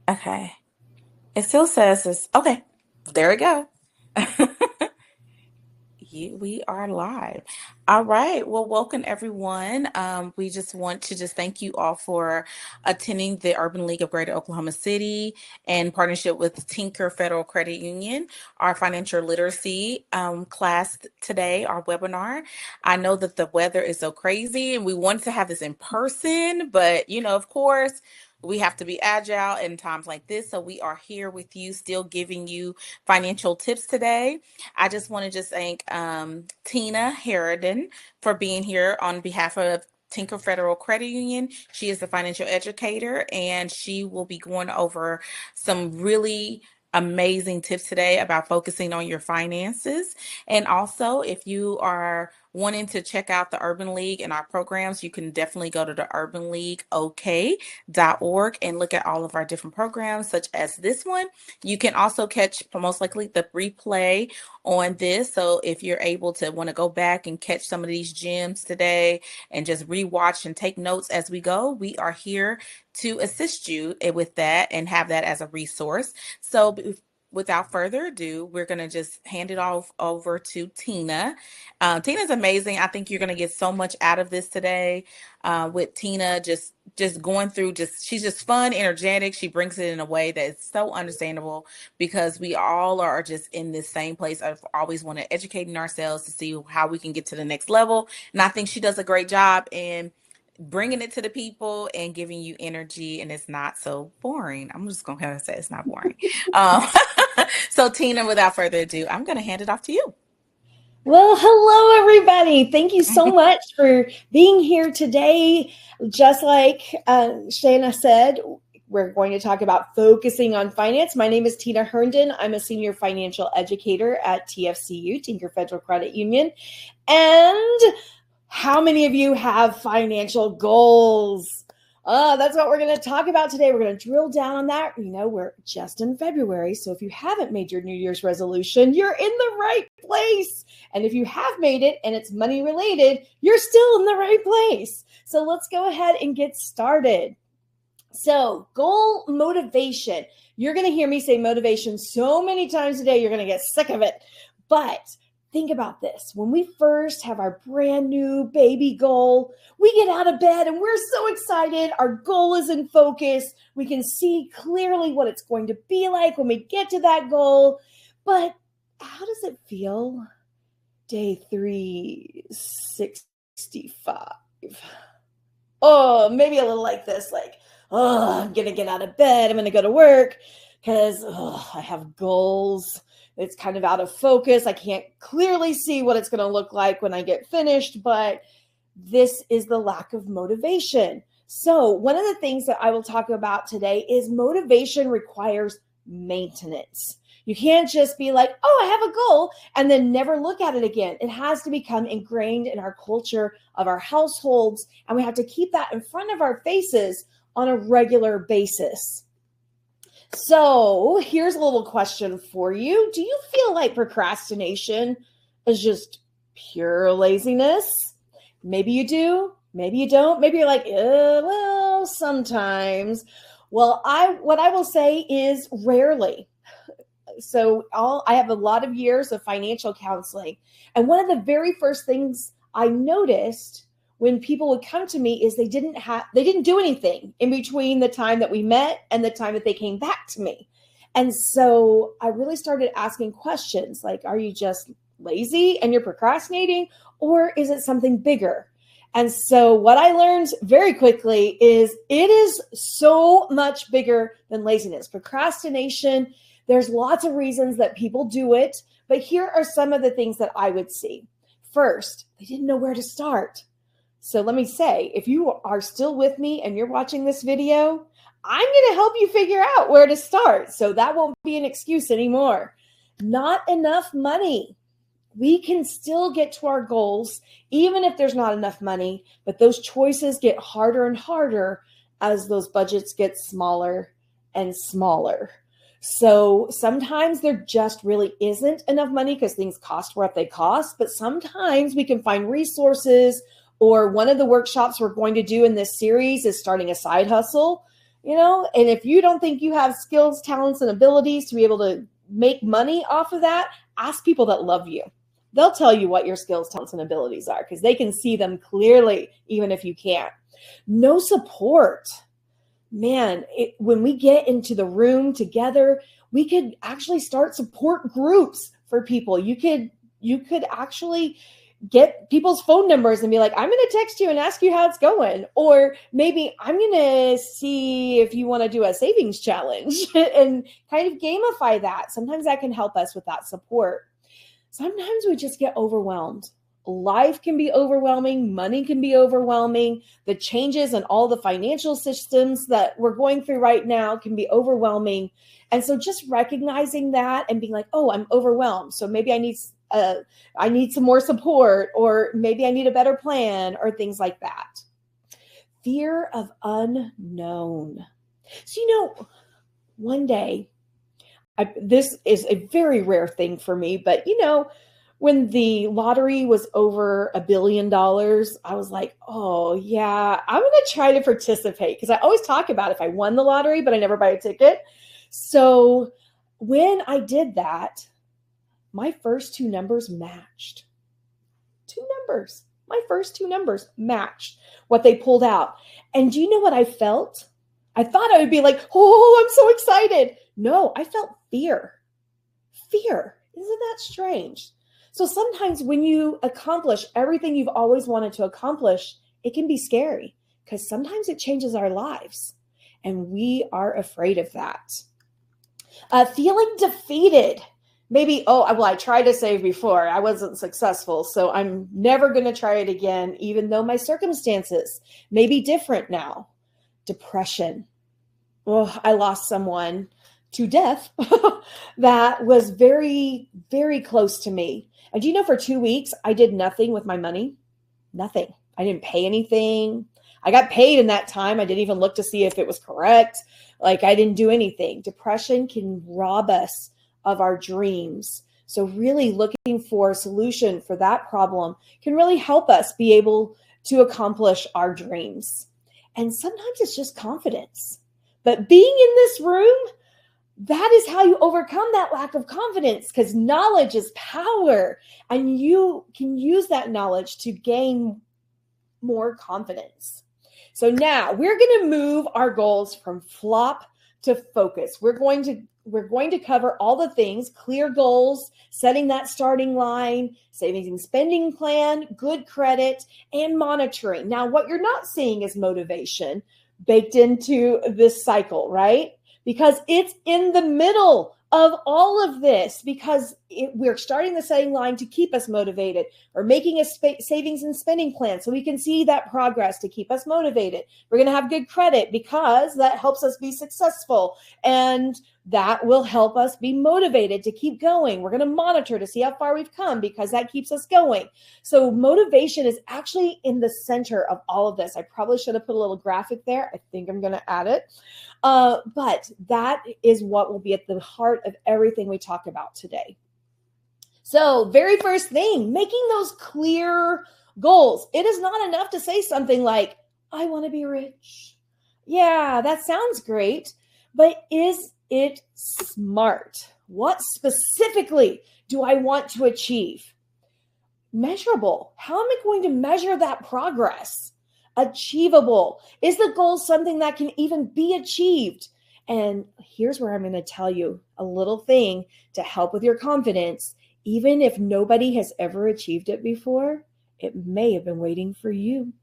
Okay. It still says it's okay. There we go. We are live. All right. Well, welcome everyone. We just want to just thank you all for attending the Urban League of Greater Oklahoma City in partnership with Tinker Federal Credit Union, our financial literacy class today, our webinar. I know that the weather is so crazy and we wanted to have this in person, but of course, we have to be agile in times like this. So we are here with you, still giving you financial tips today. I just want to just thank Tina Harridan for being here on behalf of Tinker Federal Credit Union. She is a financial educator and she will be going over some really amazing tips today about focusing on your finances. And also, if you are wanting to check out the Urban League and our programs, you can definitely go to the urbanleagueok.org and look at all of our different programs, such as this one. You can also catch most likely the replay on this. So if you're able to want to go back and catch some of these gems today and just rewatch and take notes as we go, we are here to assist you with that and have that as a resource. So without further ado, we're going to just hand it off over to Tina. Tina's amazing. I think you're going to get so much out of this today with Tina just going through she's just fun, energetic. She brings it in a way that is so understandable because we all are just in this same place of always want to educating ourselves to see how we can get to the next level. And I think she does a great job in bringing it to the people and giving you energy, and it's not so boring. I'm just going to kind of say it's not boring. Um, so Tina, without further ado, I'm going to hand it off to you. Well, hello, everybody. Thank you so much for being here today. Just like Shana said, we're going to talk about focusing on finance. My name is Tina Herndon. I'm a senior financial educator at TFCO, Tinker Federal Credit Union. And how many of you have financial goals? That's what we're going to talk about today. We're going to drill down on that. We're just in February. So if you haven't made your New Year's resolution, you're in the right place. And if you have made it and it's money related, you're still in the right place. So let's go ahead and get started. So goal motivation. You're going to hear me say motivation so many times a day, you're going to get sick of it. But think about this. When we first have our brand new baby goal, we get out of bed and we're so excited. Our goal is in focus. We can see clearly what it's going to be like when we get to that goal. But how does it feel day 365? Oh, maybe a little like this, I'm going to get out of bed. I'm going to go to work because I have goals. It's kind of out of focus. I can't clearly see what it's going to look like when I get finished, but this is the lack of motivation. So one of the things that I will talk about today is motivation requires maintenance. You can't just be like, oh, I have a goal, and then never look at it again. It has to become ingrained in our culture of our households, and we have to keep that in front of our faces on a regular basis. So here's a little question for you. Do you feel like procrastination is just pure laziness? Maybe you do, maybe you don't. Maybe you're like, well, sometimes. Well, what I will say is rarely. So I have a lot of years of financial counseling. And one of the very first things I noticed when people would come to me is they didn't do anything in between the time that we met and the time that they came back to me. And so I really started asking questions like, are you just lazy and you're procrastinating, or is it something bigger? And so what I learned very quickly is it is so much bigger than laziness. Procrastination, there's lots of reasons that people do it, but here are some of the things that I would see. First, they didn't know where to start. So let me say, if you are still with me and you're watching this video, I'm going to help you figure out where to start. So that won't be an excuse anymore. Not enough money. We can still get to our goals, even if there's not enough money, but those choices get harder and harder as those budgets get smaller and smaller. So sometimes there just really isn't enough money because things cost what they cost, but sometimes we can find resources. Or one of the workshops we're going to do in this series is starting a side hustle. And if you don't think you have skills, talents, and abilities to be able to make money off of that, ask people that love you. They'll tell you what your skills, talents, and abilities are because they can see them clearly, even if you can't. No support. Man, when we get into the room together, we could actually start support groups for people. You could actually get people's phone numbers and be like, I'm going to text you and ask you how it's going. Or maybe I'm going to see if you want to do a savings challenge and kind of gamify that. Sometimes that can help us with that support. Sometimes we just get overwhelmed. Life can be overwhelming. Money can be overwhelming. The changes in all the financial systems that we're going through right now can be overwhelming. And so just recognizing that and being like, oh, I'm overwhelmed. So maybe I need some more support, or maybe I need a better plan, or things like that. Fear of unknown. So, one day, this is a very rare thing for me, but when the lottery was over $1 billion, I was like, oh yeah, I'm going to try to participate, because I always talk about if I won the lottery, but I never buy a ticket. So when I did that, my first two numbers matched. My first two numbers matched what they pulled out. And do you know what I felt? I thought I would be like, oh, I'm so excited. No, I felt fear. Fear. Isn't that strange? So sometimes when you accomplish everything you've always wanted to accomplish, it can be scary because sometimes it changes our lives. And we are afraid of that. Feeling defeated. Maybe, I tried to save before. I wasn't successful, so I'm never going to try it again, even though my circumstances may be different now. Depression. Oh, I lost someone to death that was very, very close to me. And do you know, for 2 weeks, I did nothing with my money. Nothing. I didn't pay anything. I got paid in that time. I didn't even look to see if it was correct. I didn't do anything. Depression can rob us of our dreams. So really looking for a solution for that problem can really help us be able to accomplish our dreams. And sometimes it's just confidence. But being in this room, that is how you overcome that lack of confidence, because knowledge is power, and you can use that knowledge to gain more confidence. So now we're going to move our goals from flop to focus. We're going to cover all the things: clear goals, setting that starting line, savings and spending plan, good credit, and monitoring. Now, what you're not seeing is motivation baked into this cycle, right? Because it's in the middle of all of this, because we're starting the setting line to keep us motivated, or making a savings and spending plan so we can see that progress to keep us motivated. We're going to have good credit because that helps us be successful, and that will help us be motivated to keep going. We're going to monitor to see how far we've come because that keeps us going. So motivation is actually in the center of all of this. I probably should have put a little graphic there. I think I'm going to add it. But that is what will be at the heart of everything we talk about today. So very first thing, making those clear goals. It is not enough to say something like, I want to be rich. Yeah, that sounds great, but is it smart? What specifically do I want to achieve? Measurable. How am I going to measure that progress? Achievable. Is the goal something that can even be achieved? And here's where I'm going to tell you a little thing to help with your confidence. Even if nobody has ever achieved it before, it may have been waiting for you.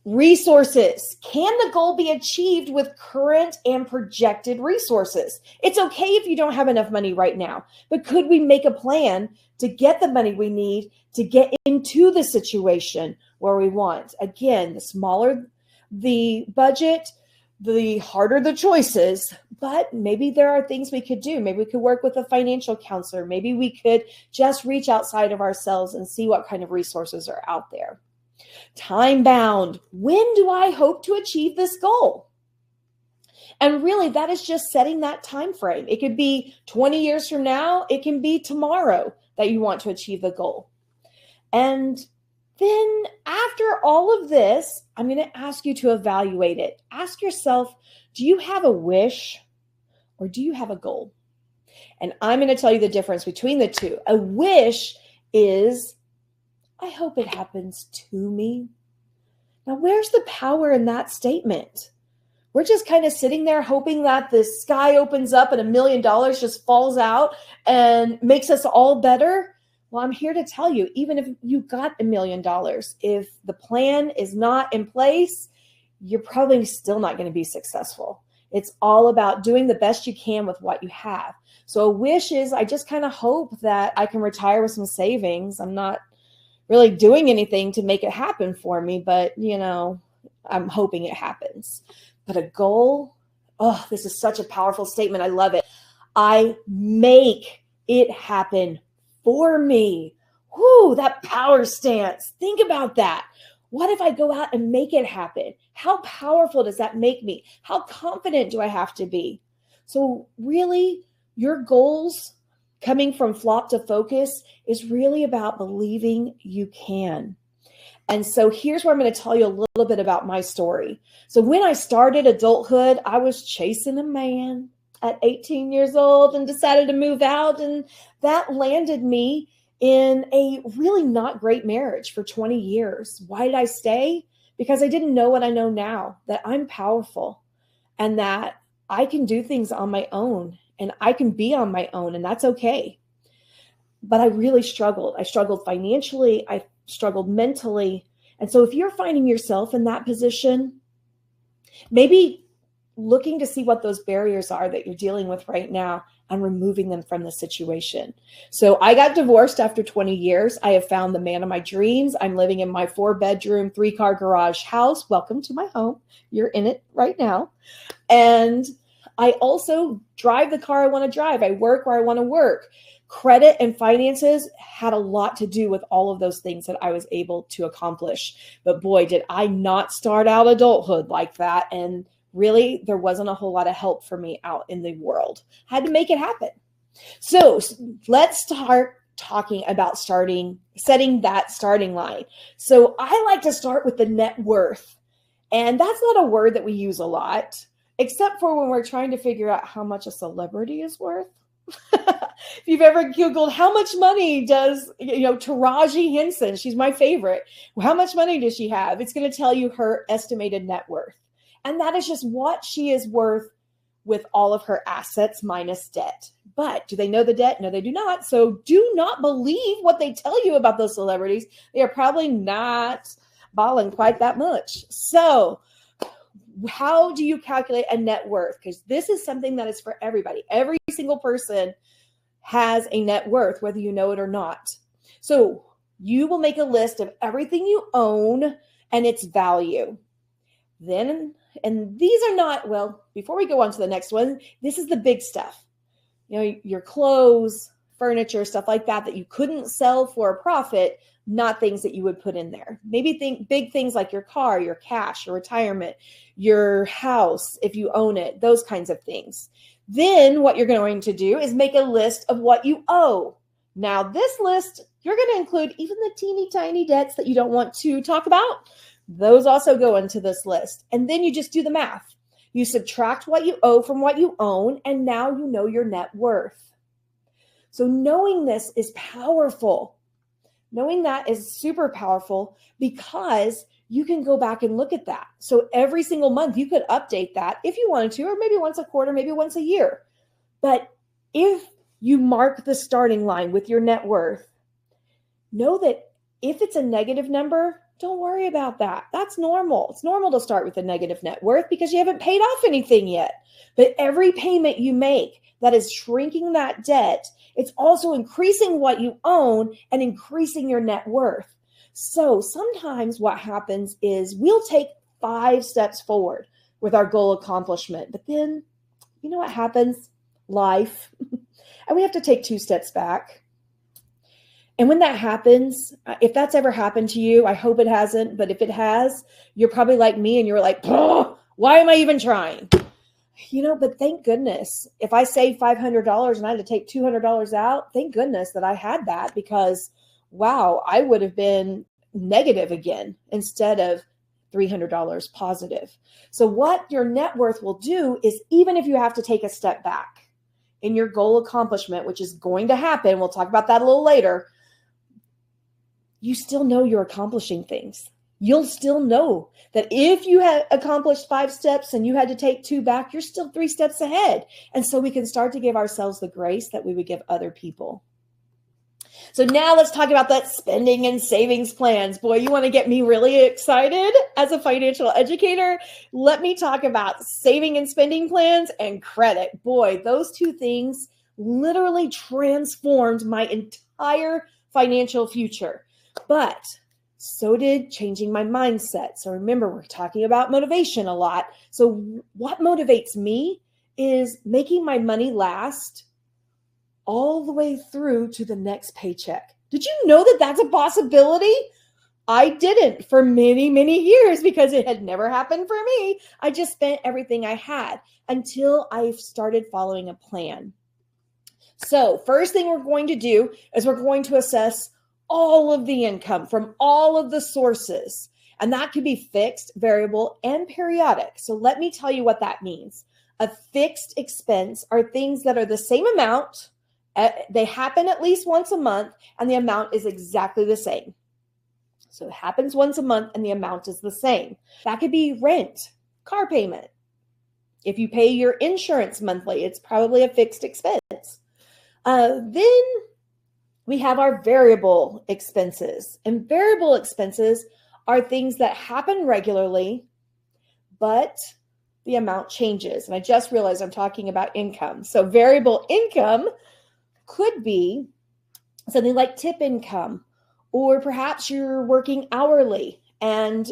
Resources. Can the goal be achieved with current and projected resources? It's okay if you don't have enough money right now, but could we make a plan to get the money we need to get into the situation where we want? Again, the smaller the budget, the harder the choices, but maybe there are things we could do. Maybe we could work with a financial counselor. Maybe we could just reach outside of ourselves and see what kind of resources are out there. Time bound. When do I hope to achieve this goal? And really, that is just setting that time frame. It could be 20 years from now. It can be tomorrow that you want to achieve the goal. And Then after all of this, I'm going to ask you to evaluate it. Ask yourself, do you have a wish or do you have a goal? And I'm going to tell you the difference between the two. A wish is, I hope it happens to me. Now, where's the power in that statement? We're just kind of sitting there hoping that the sky opens up and $1 million just falls out and makes us all better. Well, I'm here to tell you, even if you got $1 million, if the plan is not in place, you're probably still not going to be successful. It's all about doing the best you can with what you have. So a wish is, I just kind of hope that I can retire with some savings. I'm not really doing anything to make it happen for me, but I'm hoping it happens. But a goal, oh, this is such a powerful statement. I love it. I make it happen for me. Whoo, that power stance. Think about that. What if I go out and make it happen? How powerful does that make me? How confident do I have to be? So really, your goals coming from flop to focus is really about believing you can. And so here's where I'm going to tell you a little bit about my story. So when I started adulthood, I was chasing a man at 18 years old and decided to move out. And that landed me in a really not great marriage for 20 years. Why did I stay? Because I didn't know what I know now, that I'm powerful and that I can do things on my own and I can be on my own, and that's okay. But I really struggled. I struggled financially. I struggled mentally. And so if you're finding yourself in that position, maybe looking to see what those barriers are that you're dealing with right now and removing them from the situation. So I got divorced after 20 years. I have found the man of my dreams. I'm living in my 4-bedroom, 3-car garage house. Welcome to my home. You're in it right now. And I also drive the car I want to drive. I work where I want to work. Credit and finances had a lot to do with all of those things that I was able to accomplish. But boy, did I not start out adulthood like that. And really, there wasn't a whole lot of help for me out in the world. I had to make it happen. So let's start talking about setting that starting line. So I like to start with the net worth. And that's not a word that we use a lot, except for when we're trying to figure out how much a celebrity is worth. If you've ever Googled how much money does, Taraji Henson, she's my favorite. How much money does she have? It's going to tell you her estimated net worth. And that is just what she is worth with all of her assets minus debt. But do they know the debt? No, they do not. So do not believe what they tell you about those celebrities. They are probably not balling quite that much. So how do you calculate a net worth? Because this is something that is for everybody. Every single person has a net worth, whether you know it or not. So you will make a list of everything you own and its value. Then, and these are not, well, before we go on to the next one, this is the big stuff. Your clothes, furniture, stuff like that you couldn't sell for a profit, not things that you would put in there. Maybe think big things like your car, your cash, your retirement, your house, if you own it, those kinds of things. Then what you're going to do is make a list of what you owe. Now, this list, you're going to include even the teeny tiny debts that you don't want to talk about. Those also go into this list. And then you just do the math. You subtract what you owe from what you own, and now you know your net worth. So knowing this is powerful. Knowing that is super powerful because you can go back and look at that. So every single month you could update that if you wanted to, or maybe once a quarter, maybe once a year. But if you mark the starting line with your net worth, know that if it's a negative number, don't worry about that. That's normal. It's normal to start with a negative net worth because you haven't paid off anything yet. But every payment you make that is shrinking that debt, it's also increasing what you own and increasing your net worth. So sometimes what happens is we'll take 5 steps forward with our goal accomplishment. But then, you know what happens? Life. And we have to take 2 steps back. And when that happens, if that's ever happened to you, I hope it hasn't. But if it has, you're probably like me and you're like, why am I even trying? But thank goodness. If I saved $500 and I had to take $200 out, thank goodness that I had that because, wow, I would have been negative again instead of $300 positive. So what your net worth will do is, even if you have to take a step back in your goal accomplishment, which is going to happen, we'll talk about that a little later, you still know you're accomplishing things. You'll still know that if you had accomplished 5 steps and you had to take 2 back, you're still 3 steps ahead. And so we can start to give ourselves the grace that we would give other people. So now let's talk about that spending and savings plans. Boy, you want to get me really excited as a financial educator? Let me talk about saving and spending plans and credit. Boy, those 2 things literally transformed my entire financial future. But so did changing my mindset. So remember, we're talking about motivation a lot. So what motivates me is making my money last all the way through to the next paycheck. Did you know that that's a possibility? I didn't for many, many years because it had never happened for me. I just spent everything I had until I started following a plan. So first thing we're going to do is we're going to assess all of the income from all of the sources. And that could be fixed, variable, and periodic. So let me tell you what that means. A fixed expense are things that are the same amount. They happen at least once a month, and the amount is exactly the same. So it happens once a month, and the amount is the same. That could be rent, car payment. If you pay your insurance monthly, it's probably a fixed expense. Then we have our variable expenses. And variable expenses are things that happen regularly, but the amount changes. And I just realized I'm talking about income. So variable income could be something like tip income, or perhaps you're working hourly and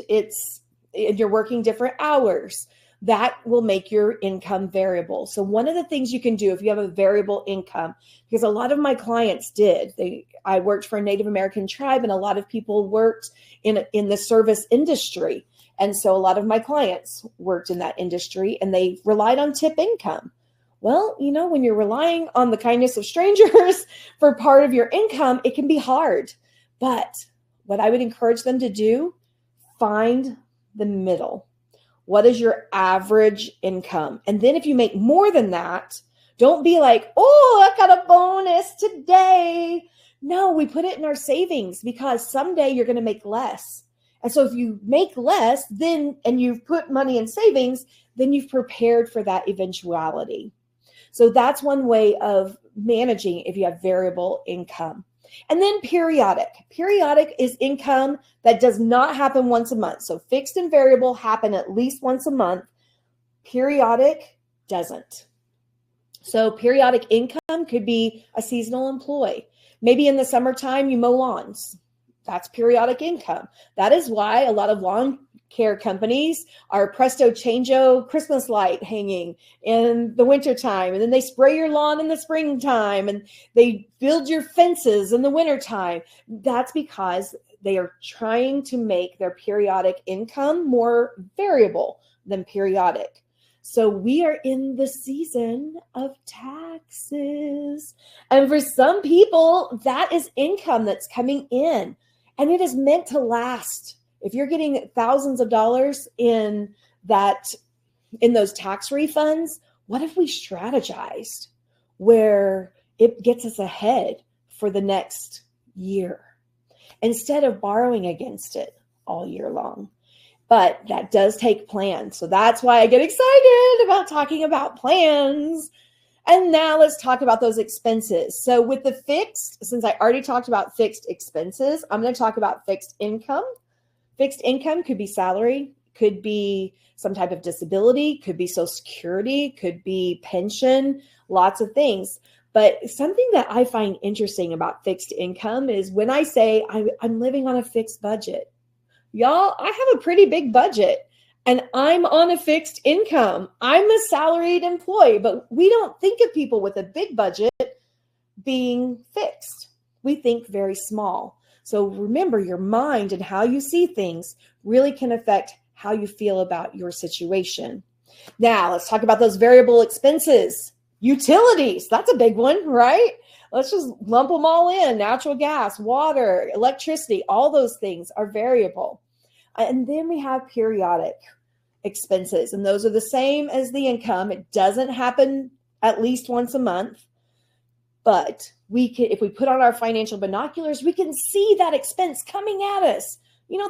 you're working different hours. That will make your income variable. So one of the things you can do if you have a variable income, because a lot of my clients did, I worked for a Native American tribe, and a lot of people worked in the service industry. And so a lot of my clients worked in that industry, and they relied on tip income. Well, when you're relying on the kindness of strangers for part of your income, it can be hard. But what I would encourage them to do, find the middle. What is your average income? And then if you make more than that, don't be like, oh, I got a bonus today. No, we put it in our savings because someday you're going to make less. And so if you make less, and you've put money in savings, then you've prepared for that eventuality. So that's one way of managing if you have variable income. And then periodic. Periodic is income that does not happen once a month. So fixed and variable happen at least once a month. Periodic doesn't. So periodic income could be a seasonal employee. Maybe in the summertime you mow lawns. That's periodic income. That is why a lot of lawn care companies are presto changeo Christmas light hanging in the wintertime, and then they spray your lawn in the springtime, and they build your fences in the wintertime. That's because they are trying to make their periodic income more variable than periodic. So we are in the season of taxes. And for some people, that is income that's coming in, and it is meant to last. If you're getting thousands of dollars in those tax refunds, what if we strategized where it gets us ahead for the next year instead of borrowing against it all year long? But that does take plans. So that's why I get excited about talking about plans. And now let's talk about those expenses. So with the fixed, since I already talked about fixed expenses, I'm going to talk about fixed income. Fixed income could be salary, could be some type of disability, could be Social Security, could be pension, lots of things. But something that I find interesting about fixed income is when I say I'm living on a fixed budget. Y'all, I have a pretty big budget and I'm on a fixed income. I'm a salaried employee, but we don't think of people with a big budget being fixed. We think very small. So remember, your mind and how you see things really can affect how you feel about your situation. Now, let's talk about those variable expenses. Utilities, that's a big one, right? Let's just lump them all in. Natural gas, water, electricity, all those things are variable. And then we have periodic expenses, and those are the same as the income. It doesn't happen at least once a month, but we can, if we put on our financial binoculars, we can see that expense coming at us.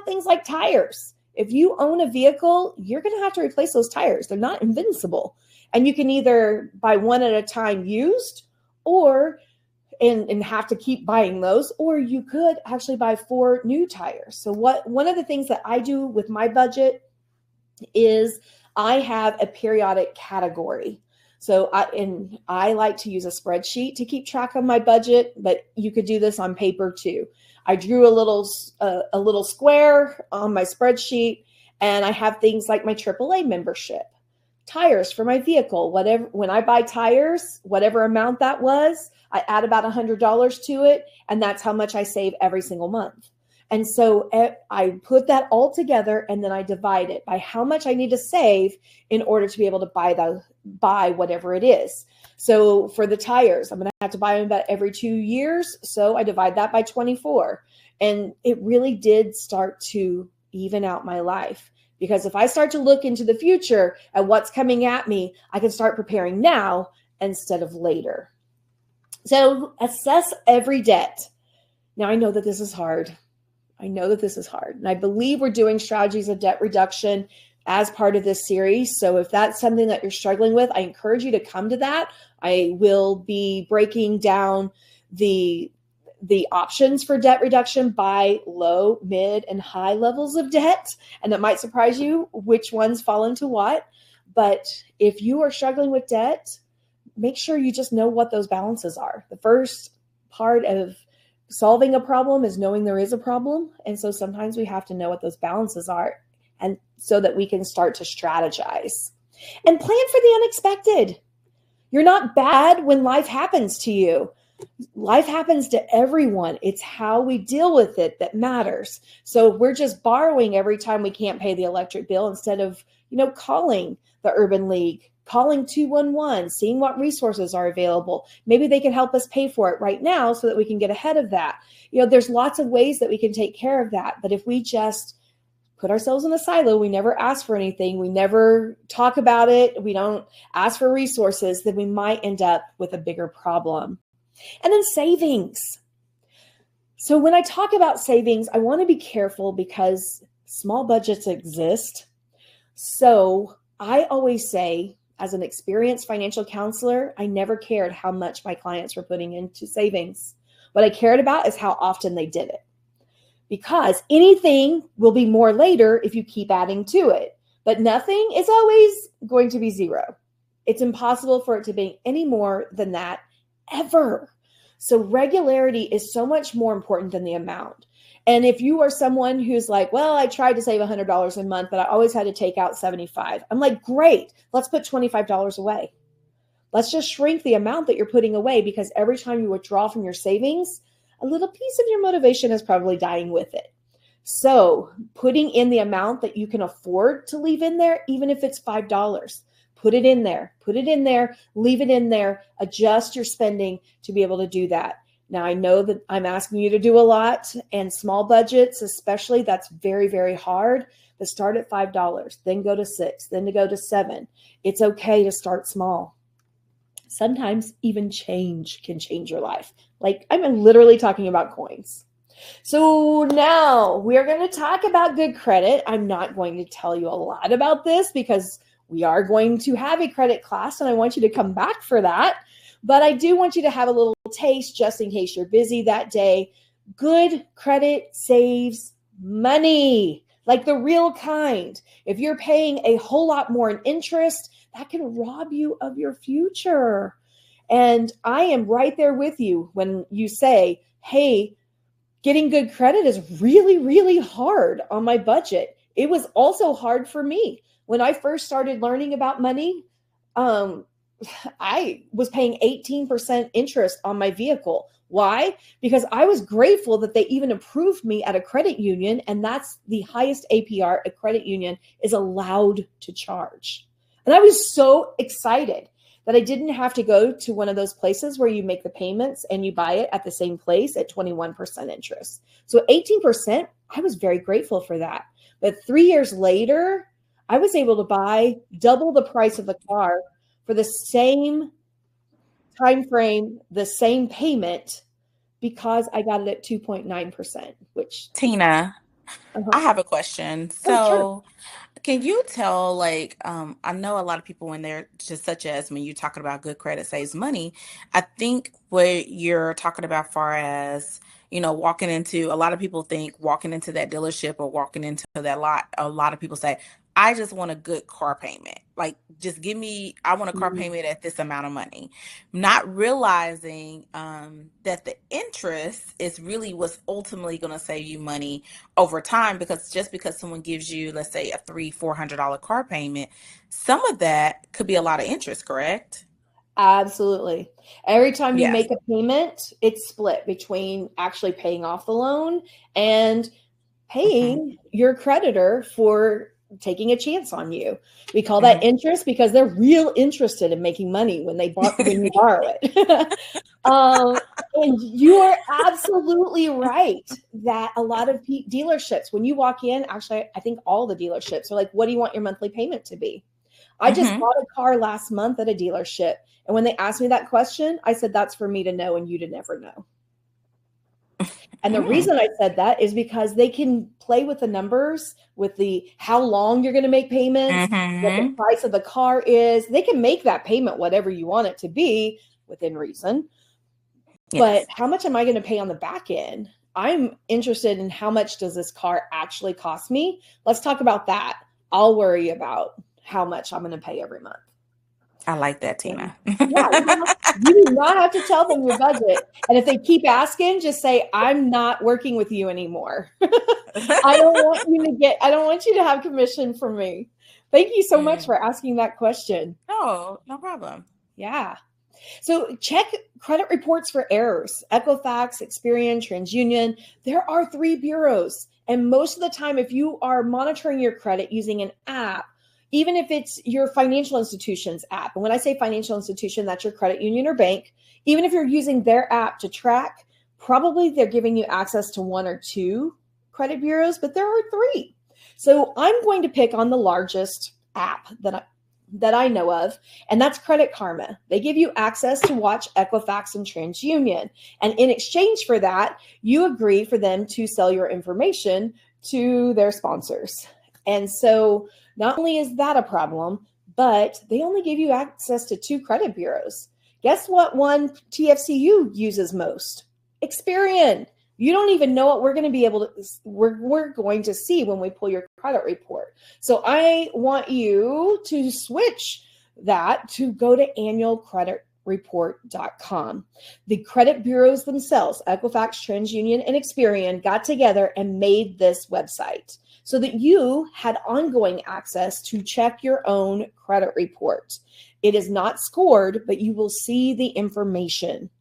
Things like tires. If you own a vehicle, you're going to have to replace those tires. They're not invincible. And you can either buy one at a time used, or and have to keep buying those, or you could actually buy 4 new tires. So one of the things that I do with my budget is I have a periodic category. So I like to use a spreadsheet to keep track of my budget, but you could do this on paper too. I drew a little square on my spreadsheet, and I have things like my AAA membership, tires for my vehicle, whatever. When I buy tires, whatever amount that was, I add about $100 to it, and that's how much I save every single month. And so I put that all together, and then I divide it by how much I need to save in order to be able to buy whatever it is. So for the tires, I'm going to have to buy them about every 2 years. So I divide that by 24. And it really did start to even out my life, because if I start to look into the future at what's coming at me, I can start preparing now instead of later. So assess every debt. Now, I know that this is hard. And I believe we're doing strategies of debt reduction as part of this series. So if that's something that you're struggling with, I encourage you to come to that. I will be breaking down the options for debt reduction by low, mid, and high levels of debt. And it might surprise you which ones fall into what. But if you are struggling with debt, make sure you just know what those balances are. The first part of solving a problem is knowing there is a problem. And so sometimes we have to know what those balances are, and so that we can start to strategize and plan for the unexpected. You're not bad when life happens to you. Life happens to everyone. It's how we deal with it that matters. So we're just borrowing every time we can't pay the electric bill, instead of, calling the Urban League, calling 211, seeing what resources are available. Maybe they can help us pay for it right now so that we can get ahead of that. There's lots of ways that we can take care of that. But if we just put ourselves in a silo, we never ask for anything, we never talk about it, we don't ask for resources, then we might end up with a bigger problem. And then savings. So when I talk about savings, I want to be careful because small budgets exist. So I always say, as an experienced financial counselor, I never cared how much my clients were putting into savings. What I cared about is how often they did it. Because anything will be more later if you keep adding to it. But nothing is always going to be zero. It's impossible for it to be any more than that ever. So regularity is so much more important than the amount. And if you are someone who's like, well, I tried to save $100 a month, but I always had to take out $75. I'm like, great, let's put $25 away. Let's just shrink the amount that you're putting away, because every time you withdraw from your savings, a little piece of your motivation is probably dying with it. So putting in the amount that you can afford to leave in there, even if it's $5, put it in there, leave it in there, adjust your spending to be able to do that. Now, I know that I'm asking you to do a lot, and small budgets, especially, that's very, very hard. But start at $5, then go to $6, then to go to $7. It's okay to start small. Sometimes even change can change your life. Like, I'm literally talking about coins. So now we are going to talk about good credit. I'm not going to tell you a lot about this because we are going to have a credit class, and I want you to come back for that. But I do want you to have a little taste just in case you're busy that day. Good credit saves money, like the real kind. If you're paying a whole lot more in interest, that can rob you of your future. And I am right there with you when you say, hey, getting good credit is really, really hard on my budget. It was also hard for me. When I first started learning about money, I was paying 18% interest on my vehicle. Why? Because I was grateful that they even approved me at a credit union, and that's the highest APR a credit union is allowed to charge. And I was so excited that I didn't have to go to one of those places where you make the payments and you buy it at the same place at 21% interest. So 18%, I was very grateful for that. But 3 years later, I was able to buy double the price of the car for the same time frame, the same payment, because I got it at 2.9%, which, Tina, I uh-huh. have a question. Oh, sure. So, can you tell, like, I know a lot of people when they're just such as when you're talking about good credit saves money, I think what you're talking about far as, walking into, a lot of people think walking into that dealership or walking into that lot, a lot of people say, I just want a good car payment. Like, just give me, I want a car Mhm. payment at this amount of money. Not realizing that the interest is really what's ultimately going to save you money over time, because just because someone gives you, let's say, a $300-400 car payment, some of that could be a lot of interest, correct? Absolutely. Every time you Yeah. make a payment, it's split between actually paying off the loan and Hmm. paying your creditor for taking a chance on you. We call that Hmm. interest because they're real interested in making money when when you borrow it. um, and you are absolutely right that a lot of dealerships, when you walk in, actually, I think all the dealerships are like, "What do you want your monthly payment to be?" I just Hmm. bought a car last month at a dealership, and when they asked me that question, I said, "That's for me to know and you to never know." And the Hmm. reason I said that is because they can play with the numbers, with the how long you're going to make payments, what the Hmm. price of the car is. They can make that payment whatever you want it to be within reason. But Yes. how much am I going to pay on the back end? I'm interested in how much does this car actually cost me? Let's talk about that. I'll worry about how much I'm going to pay every month. I like that, And Tina. yeah, you do not have to tell them your budget. And if they keep asking, just say, I'm not working with you anymore. I don't want you to have commission from me. Thank you so much Mm. for asking that question. No, no problem. Yeah. So check credit reports for errors. Equifax, Experian, TransUnion. There are three bureaus. And most of the time, if you are monitoring your credit using an app, even if it's your financial institution's app, and when I say financial institution, that's your credit union or bank, even if you're using their app to track, probably they're giving you access to one or two credit bureaus, but there are three. So I'm going to pick on the largest app that I know of, and that's Credit Karma. They give you access to watch Equifax and TransUnion. And in exchange for that, you agree for them to sell your information to their sponsors. And so not only is that a problem, but they only give you access to two credit bureaus. Guess what one TFCU uses most? Experian. You don't even know what we're going to be able to we're going to see when we pull your credit report. So I want you to switch that to go to annualcreditreport.com. The credit bureaus themselves, Equifax, TransUnion, and Experian, got together and made this website so that you had ongoing access to check your own credit report. It is not scored, but you will see the information.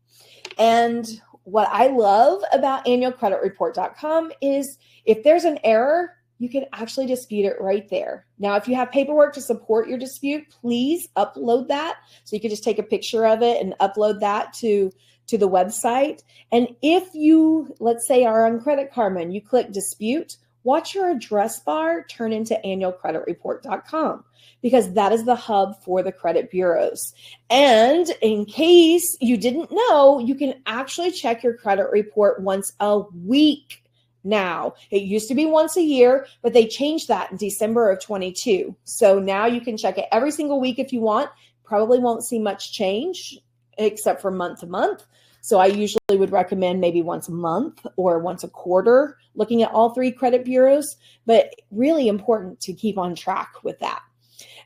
And what I love about annualcreditreport.com is if there's an error, you can actually dispute it right there. Now, if you have paperwork to support your dispute, please upload that. So you can just take a picture of it and upload that to the website. And if you, let's say, are on Credit Karma and you click dispute, watch your address bar turn into annualcreditreport.com because that is the hub for the credit bureaus. And in case you didn't know, you can actually check your credit report once a week now. It used to be once a year, but they changed that in December of 22. So now you can check it every single week if you want. Probably won't see much change except for month to month. So I usually would recommend maybe once a month or once a quarter looking at all three credit bureaus, but really important to keep on track with that.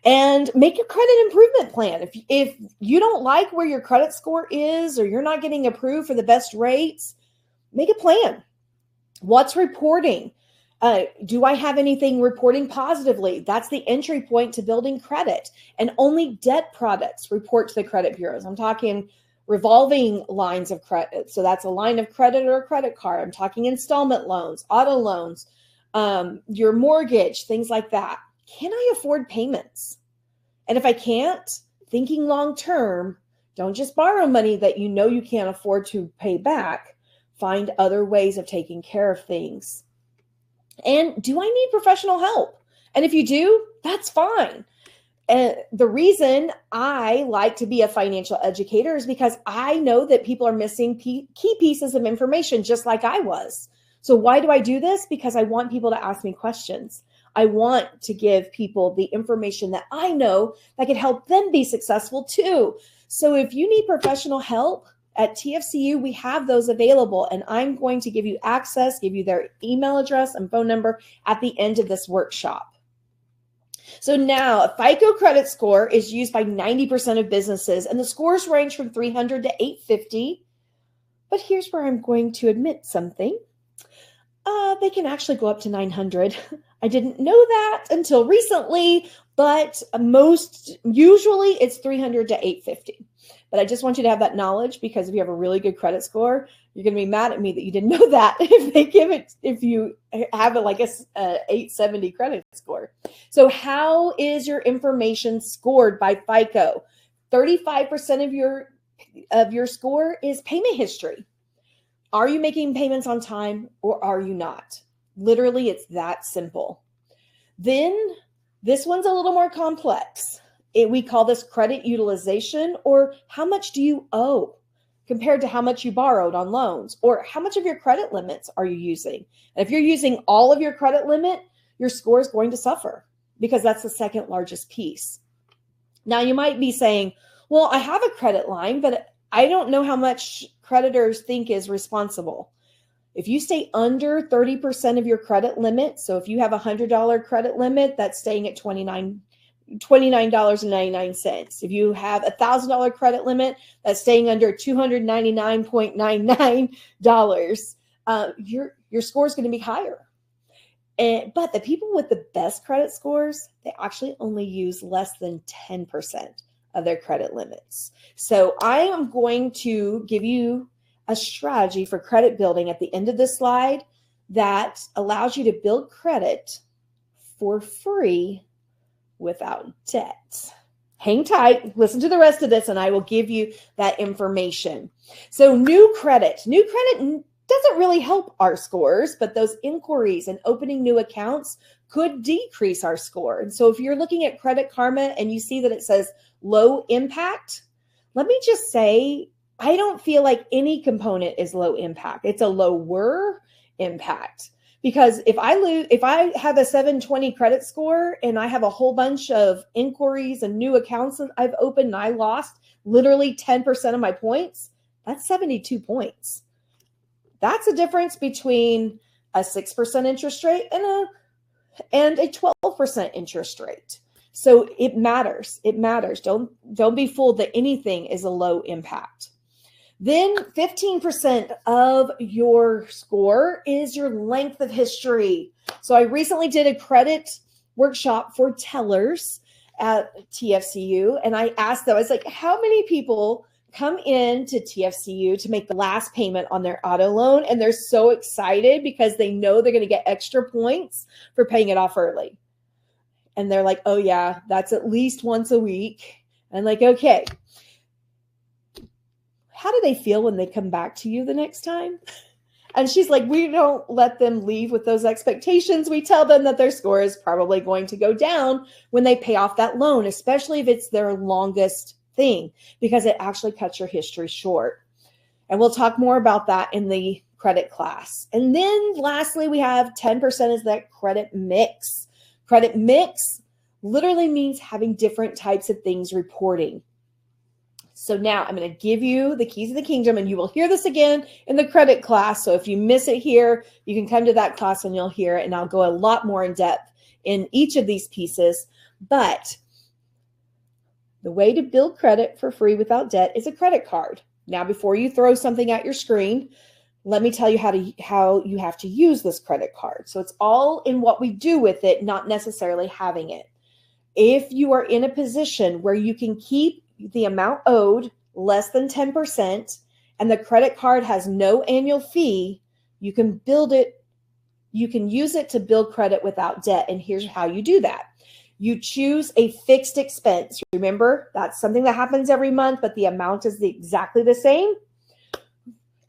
And make your credit improvement plan. If you don't like where your credit score is or you're not getting approved for the best rates, make a plan. What's reporting? Do I have anything reporting positively? That's the entry point to building credit. And only debt products report to the credit bureaus. I'm talking revolving lines of credit. So that's a line of credit or a credit card. I'm talking installment loans, auto loans, your mortgage, things like that. Can I afford payments? And if I can't, thinking long term. Don't just borrow money that you know you can't afford to pay back. Find other ways of taking care of things. And do I need professional help? And if you do, that's fine. And the reason I like to be a financial educator is because I know that people are missing key pieces of information just like I was. So why do I do this? Because I want people to ask me questions. I want to give people the information that I know that can help them be successful too. So if you need professional help at TFCU, we have those available, and I'm going to give you access, give you their email address and phone number at the end of this workshop. So now a FICO credit score is used by 90% of businesses, and the scores range from 300 to 850. But here's where I'm going to admit something. They can actually go up to 900. I didn't know that until recently, but usually it's 300 to 850. But I just want you to have that knowledge, because if you have a really good credit score, you're going to be mad at me that you didn't know that if you have a 870 credit score. So how is your information scored by FICO? 35% of your score is payment history. Are you making payments on time or are you not? Literally, it's that simple. Then this one's a little more complex. We call this credit utilization, or how much do you owe compared to how much you borrowed on loans, or how much of your credit limits are you using? And if you're using all of your credit limit, your score is going to suffer, because that's the second largest piece. Now you might be saying, well, I have a credit line, but I don't know how much creditors think is responsible. If you stay under 30% of your credit limit, so if you have a $100 credit limit, that's staying at $29.99. If you have a $1,000 credit limit, that's staying under $299.99. Your score is going to be higher. But the people with the best credit scores, they actually only use less than 10% of their credit limits. So I am going to give you a strategy for credit building at the end of this slide that allows you to build credit for free without debt. Hang tight, listen to the rest of this, and I will give you that information. So new credit doesn't really help our scores, but those inquiries and opening new accounts could decrease our score. And so if you're looking at Credit Karma and you see that it says low impact, let me just say, I don't feel like any component is low impact. It's a lower impact. Because if I have a 720 credit score and I have a whole bunch of inquiries and new accounts that I've opened and I lost literally 10% of my points, that's 72 points. That's a difference between a 6% interest rate and a 12% interest rate. So it matters. It matters. Don't be fooled that anything is a low impact. Then 15% of your score is your length of history. So I recently did a credit workshop for tellers at TFCU, and I asked them, I was like, how many people come in to TFCU to make the last payment on their auto loan, and they're so excited because they know they're going to get extra points for paying it off early? And they're like, oh yeah, that's at least once a week. And I'm like, okay. How do they feel when they come back to you the next time? And she's like, we don't let them leave with those expectations. We tell them that their score is probably going to go down when they pay off that loan, especially if it's their longest thing, because it actually cuts your history short. And we'll talk more about that in the credit class. And then lastly, we have 10% is that credit mix. Credit mix literally means having different types of things reporting. So now I'm going to give you the keys of the kingdom, and you will hear this again in the credit class. So if you miss it here, you can come to that class and you'll hear it, and I'll go a lot more in depth in each of these pieces. But the way to build credit for free without debt is a credit card. Now, before you throw something at your screen, let me tell you how you have to use this credit card. So it's all in what we do with it, not necessarily having it. If you are in a position where you can keep the amount owed less than 10% and the credit card has no annual fee, you can build it. You can use it to build credit without debt. And here's how you do that. You choose a fixed expense. Remember, that's something that happens every month, but the amount is exactly the same.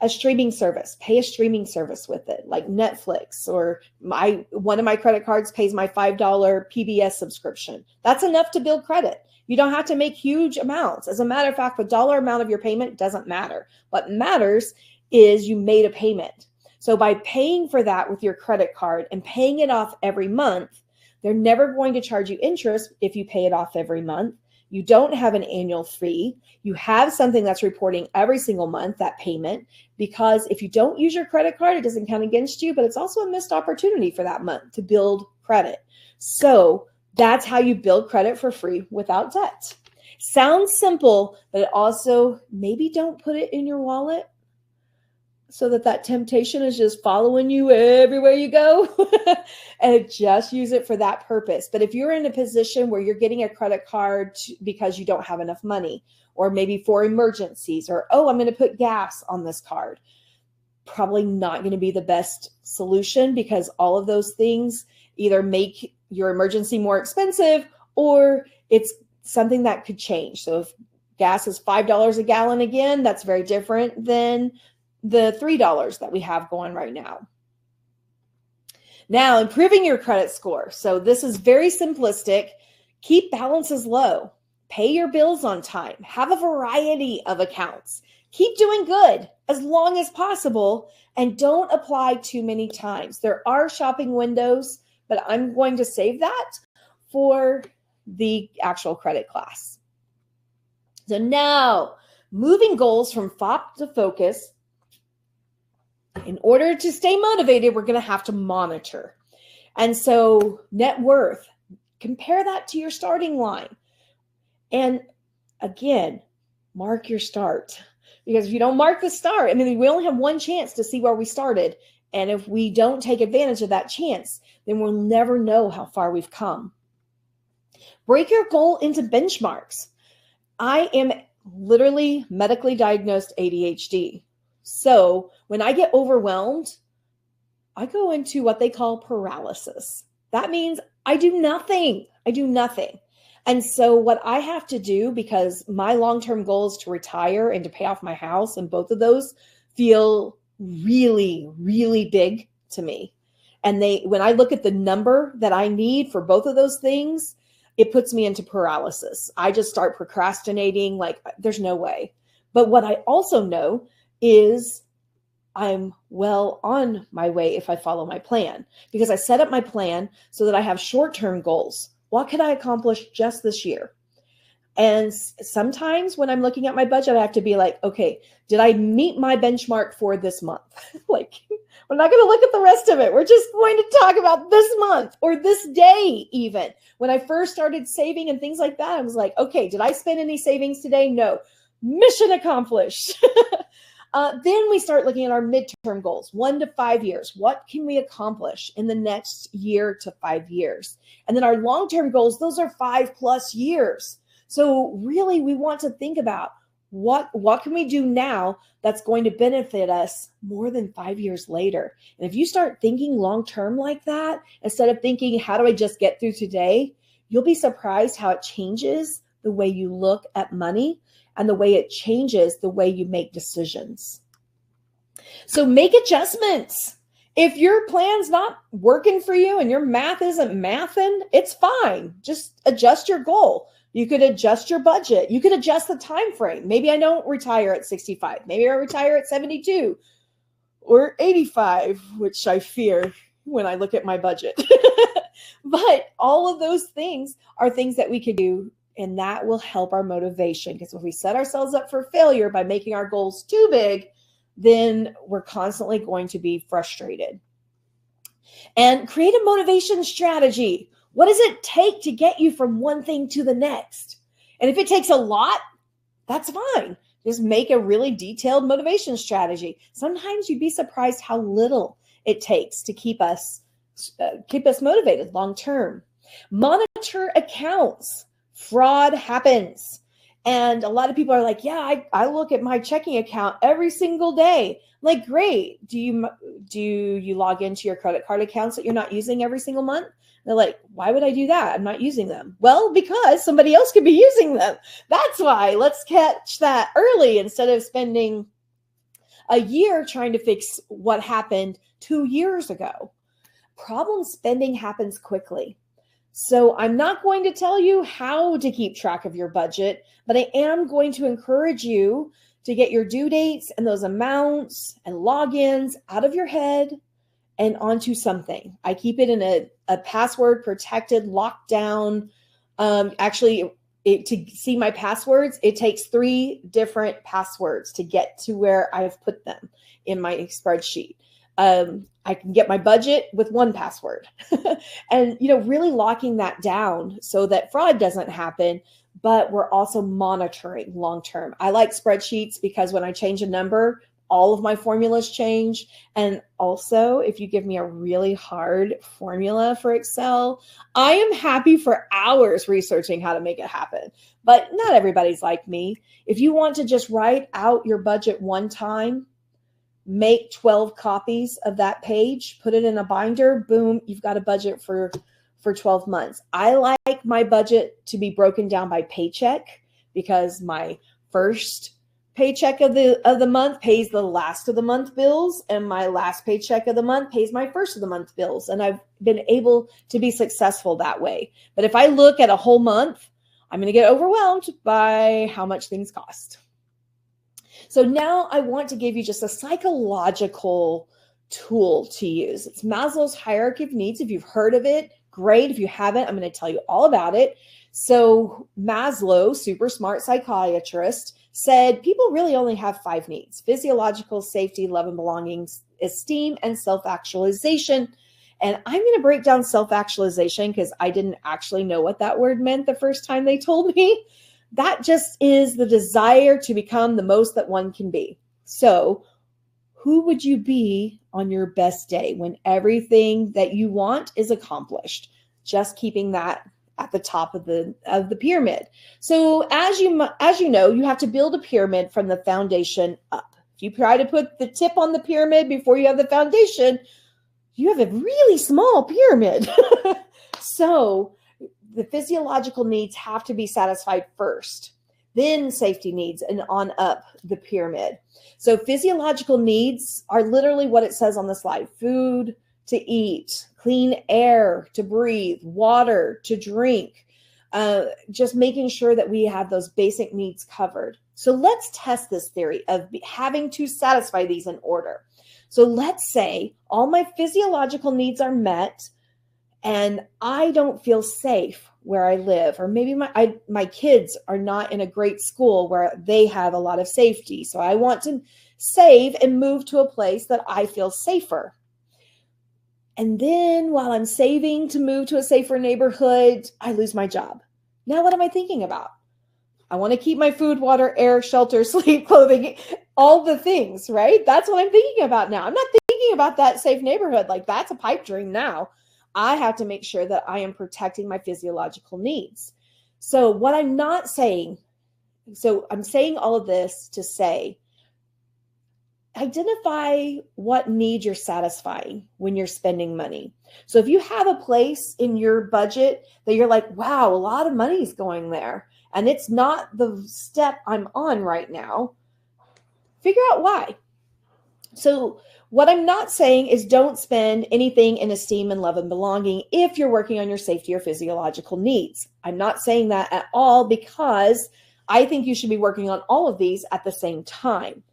A streaming service, pay a streaming service with it, like Netflix, or one of my credit cards pays my $5 PBS subscription. That's enough to build credit. You don't have to make huge amounts. As a matter of fact, the dollar amount of your payment doesn't matter. What matters is you made a payment. So by paying for that with your credit card and paying it off every month, they're never going to charge you interest if you pay it off every month. You don't have an annual fee. You have something that's reporting every single month, that payment, because if you don't use your credit card, it doesn't count against you, but it's also a missed opportunity for that month to build credit. So that's how you build credit for free without debt. Sounds simple, but also maybe don't put it in your wallet so that temptation is just following you everywhere you go, and just use it for that purpose. But if you're in a position where you're getting a credit card because you don't have enough money, or maybe for emergencies, or, oh, I'm going to put gas on this card, probably not going to be the best solution, because all of those things either make your emergency more expensive or it's something that could change. So if gas is $5 a gallon again, that's very different than the $3 that we have going right now. Now, improving your credit score. So this is very simplistic. Keep balances low. Pay your bills on time. Have a variety of accounts. Keep doing good as long as possible, and don't apply too many times. There are shopping windows, but I'm going to save that for the actual credit class. So now, moving goals from FOP to focus. In order to stay motivated, we're going to have to monitor. And so net worth, compare that to your starting line. And again, mark your start. Because if you don't mark the start, I mean, we only have one chance to see where we started. And if we don't take advantage of that chance, then we'll never know how far we've come. Break your goal into benchmarks. I am literally medically diagnosed ADHD. So when I get overwhelmed, I go into what they call paralysis. That means I do nothing. And so what I have to do, because my long-term goal is to retire and to pay off my house, and both of those feel really, really big to me. And when I look at the number that I need for both of those things, it puts me into paralysis. I just start procrastinating, like there's no way. But what I also know is I'm well on my way if I follow my plan, because I set up my plan so that I have short-term goals. What can I accomplish just this year? And sometimes when I'm looking at my budget, I have to be like, okay, did I meet my benchmark for this month? Like, we're not going to look at the rest of it. We're just going to talk about this month or this day even. When I first started saving and things like that, I was like, okay, did I spend any savings today? No. Mission accomplished. Then we start looking at our midterm goals, 1 to 5 years. What can we accomplish in the next year to 5 years? And then our long-term goals, those are 5+ years. So really, we want to think about what can we do now that's going to benefit us more than 5 years later. And if you start thinking long-term like that, instead of thinking, how do I just get through today? You'll be surprised how it changes the way you look at money and the way it changes the way you make decisions. So make adjustments. If your plan's not working for you and your math isn't mathing, it's fine. Just adjust your goal. You could adjust your budget. You could adjust the time frame. Maybe I don't retire at 65. Maybe I retire at 72 or 85, which I fear when I look at my budget. But all of those things are things that we could do, and that will help our motivation, because if we set ourselves up for failure by making our goals too big, then we're constantly going to be frustrated. And create a motivation strategy. What does it take to get you from one thing to the next? And if it takes a lot, that's fine. Just make a really detailed motivation strategy. Sometimes you'd be surprised how little it takes to keep us motivated long term. Monitor accounts. Fraud happens. And a lot of people are like, yeah, I look at my checking account every single day. I'm like, great. Do you log into your credit card accounts that you're not using every single month? They're like, why would I do that? I'm not using them. Well, because somebody else could be using them. That's why. Let's catch that early instead of spending a year trying to fix what happened 2 years ago. Problem spending happens quickly. So I'm not going to tell you how to keep track of your budget, but I am going to encourage you to get your due dates and those amounts and logins out of your head and onto something. I keep it in a password protected, locked down. To see my passwords, it takes 3 different passwords to get to where I've put them in my spreadsheet. I can get my budget with 1 password and, really locking that down so that fraud doesn't happen, but we're also monitoring long-term. I like spreadsheets because when I change a number, all of my formulas change. And also, if you give me a really hard formula for Excel, I am happy for hours researching how to make it happen. But not everybody's like me. If you want to just write out your budget one time, make 12 copies of that page, put it in a binder, boom, you've got a budget for 12 months. I like my budget to be broken down by paycheck because my first paycheck of the month pays the last of the month bills, and my last paycheck of the month pays my first of the month bills. And I've been able to be successful that way. But if I look at a whole month, I'm going to get overwhelmed by how much things cost. So now I want to give you just a psychological tool to use. It's Maslow's hierarchy of needs. If you've heard of it, great. If you haven't, I'm going to tell you all about it. So Maslow, super smart psychiatrist, said people really only have 5 needs: physiological, safety, love and belonging, esteem, and self-actualization. And I'm going to break down self-actualization because I didn't actually know what that word meant the first time they told me. That just is the desire to become the most that one can be. So who would you be on your best day when everything that you want is accomplished? Just keeping that at the top of the pyramid. So as you know, you have to build a pyramid from the foundation up. If you try to put the tip on the pyramid before you have the foundation, you have a really small pyramid. So the physiological needs have to be satisfied first, then safety needs, and on up the pyramid. So physiological needs are literally what it says on the slide: food to eat, clean air to breathe, water to drink, just making sure that we have those basic needs covered. So let's test this theory of having to satisfy these in order. So let's say all my physiological needs are met and I don't feel safe where I live, or maybe my kids are not in a great school where they have a lot of safety. So I want to save and move to a place that I feel safer. And then while I'm saving to move to a safer neighborhood, I lose my job. Now what am I thinking about? I want to keep my food, water, air, shelter, sleep, clothing, all the things, right? That's what I'm thinking about now. I'm not thinking about that safe neighborhood. Like, that's a pipe dream now. I have to make sure that I am protecting my physiological needs. So what I'm not saying, so I'm saying all of this to say, identify what need you're satisfying when you're spending money. So if you have a place in your budget that you're like, wow, a lot of money is going there, and it's not the step I'm on right now, figure out why. So what I'm not saying is don't spend anything in esteem and love and belonging if you're working on your safety or physiological needs. I'm not saying that at all, because I think you should be working on all of these at the same time.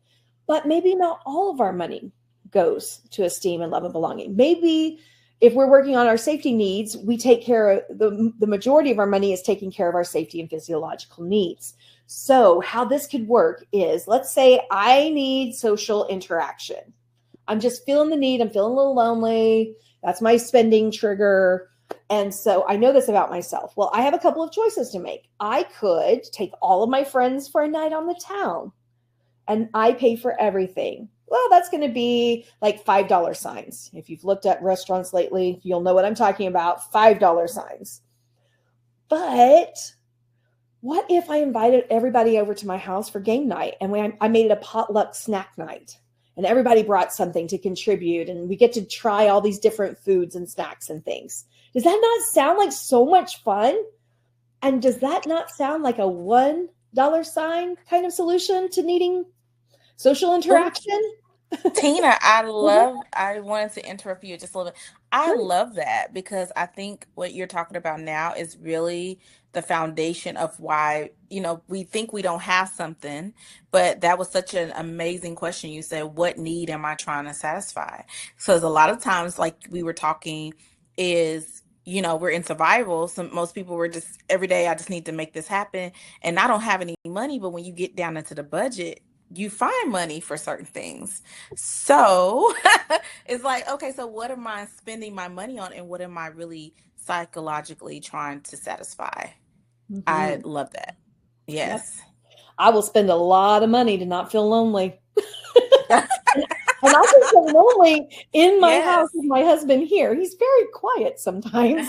But maybe not all of our money goes to esteem and love and belonging. Maybe if we're working on our safety needs, we take care of the majority of our money is taking care of our safety and physiological needs. So how this could work is, let's say I need social interaction. I'm just feeling the need. I'm feeling a little lonely. That's my spending trigger. And so I know this about myself. Well, I have a couple of choices to make. I could take all of my friends for a night on the town, and I pay for everything. Well, that's going to be like $5 signs. If you've looked at restaurants lately, you'll know what I'm talking about. $5 signs. But What if I invited everybody over to my house for game night and I made it a potluck snack night and everybody brought something to contribute and we get to try all these different foods and snacks and things? Does that not sound like so much fun? And does that not sound like a $1 sign kind of solution to needing social Ooh, interaction? Tina, Uh-huh. I wanted to interrupt you just a little bit. I Sure. love that because I think what you're talking about now is really the foundation of why, we think we don't have something, but that was such an amazing question. You said, what need am I trying to satisfy? Because a lot of times, like we were talking, is, we're in survival. So most people were just every day, I just need to make this happen. And I don't have any money, but when you get down into the budget, you find money for certain things. So it's like, okay, so what am I spending my money on and what am I really psychologically trying to satisfy? I Mm-hmm. love that. Yep. Yes. I will spend a lot of money to not feel lonely. And I can feel lonely in my house Yes. with my husband here. He's very quiet sometimes.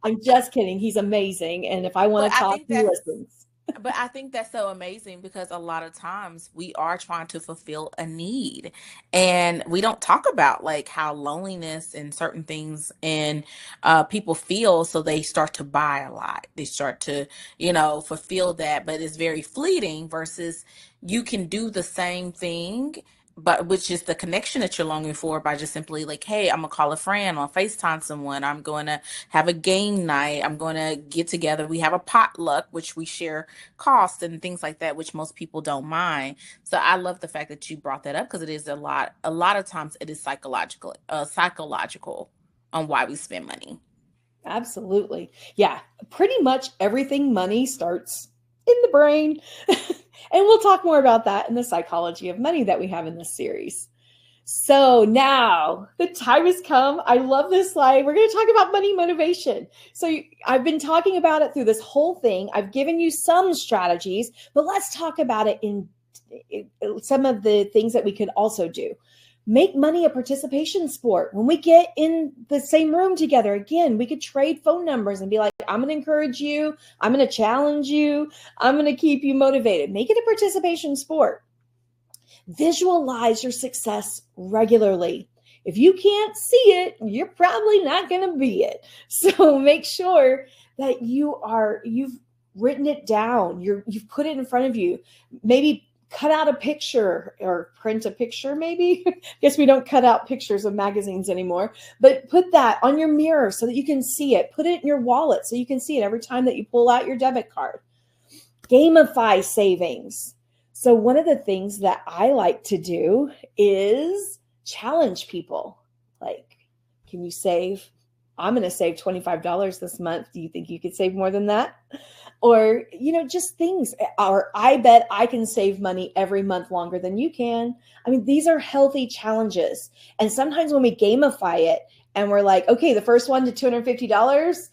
I'm just kidding. He's amazing. And if I But want to I talk, think he that's listens. But I think that's so amazing because a lot of times we are trying to fulfill a need and we don't talk about like how loneliness and certain things and people feel. So they start to buy a lot. They start to, fulfill that, but it's very fleeting versus you can do the same thing. But which is the connection that you're longing for by just simply like, hey, I'm gonna call a friend or FaceTime someone. I'm going to have a game night. I'm going to get together. We have a potluck, which we share cost and things like that, which most people don't mind. So I love the fact that you brought that up because it is a lot of times it is psychological on why we spend money. Absolutely. Yeah. Pretty much everything money starts in the brain. And we'll talk more about that in the psychology of money that we have in this series. So now the time has come. I love this slide. We're going to talk about money motivation. So I've been talking about it through this whole thing. I've given you some strategies, but let's talk about it in some of the things that we could also do. Make money a participation sport. When we get in the same room together, again, we could trade phone numbers and be like, I'm going to encourage you. I'm going to challenge you. I'm going to keep you motivated. Make it a participation sport. Visualize your success regularly. If you can't see it, you're probably not going to be it. So make sure that you've written it down. You've put it in front of you. Maybe cut out a picture or print a picture maybe. Guess we don't cut out pictures of magazines anymore, but put that on your mirror so that you can see it. Put it in your wallet so you can see it every time that you pull out your debit card. Gamify savings. So, one of the things that I like to do is challenge people. Like, can you save? I'm going to save $25 this month. Do you think you could save more than that? Or, just things. Or I bet I can save money every month longer than you can. I mean, these are healthy challenges. And sometimes when we gamify it and we're like, okay, the first one to $250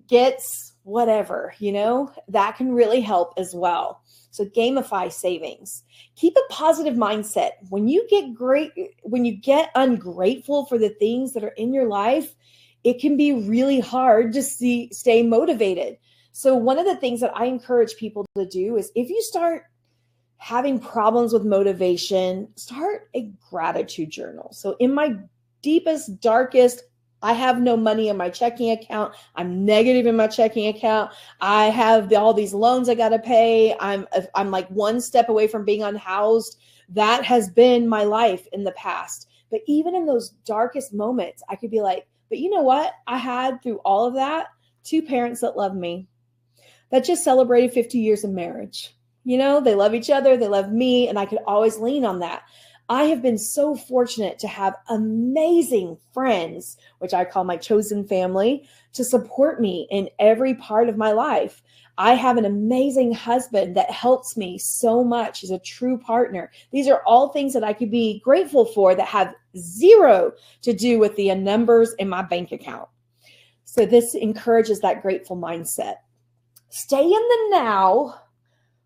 gets whatever, that can really help as well. So gamify savings. Keep a positive mindset. When you get ungrateful for the things that are in your life, it can be really hard to stay motivated. So one of the things that I encourage people to do is if you start having problems with motivation, start a gratitude journal. So in my deepest, darkest, I have no money in my checking account. I'm negative in my checking account. I have all these loans I got to pay. I'm like one step away from being unhoused. That has been my life in the past. But even in those darkest moments, I could be like, but you know what? I had through all of that two parents that love me that just celebrated 50 years of marriage. They love each other, they love me, and I could always lean on that. I have been so fortunate to have amazing friends, which I call my chosen family, to support me in every part of my life. I have an amazing husband that helps me so much. He's a true partner. These are all things that I could be grateful for that have zero to do with the numbers in my bank account. So this encourages that grateful mindset. Stay in the now,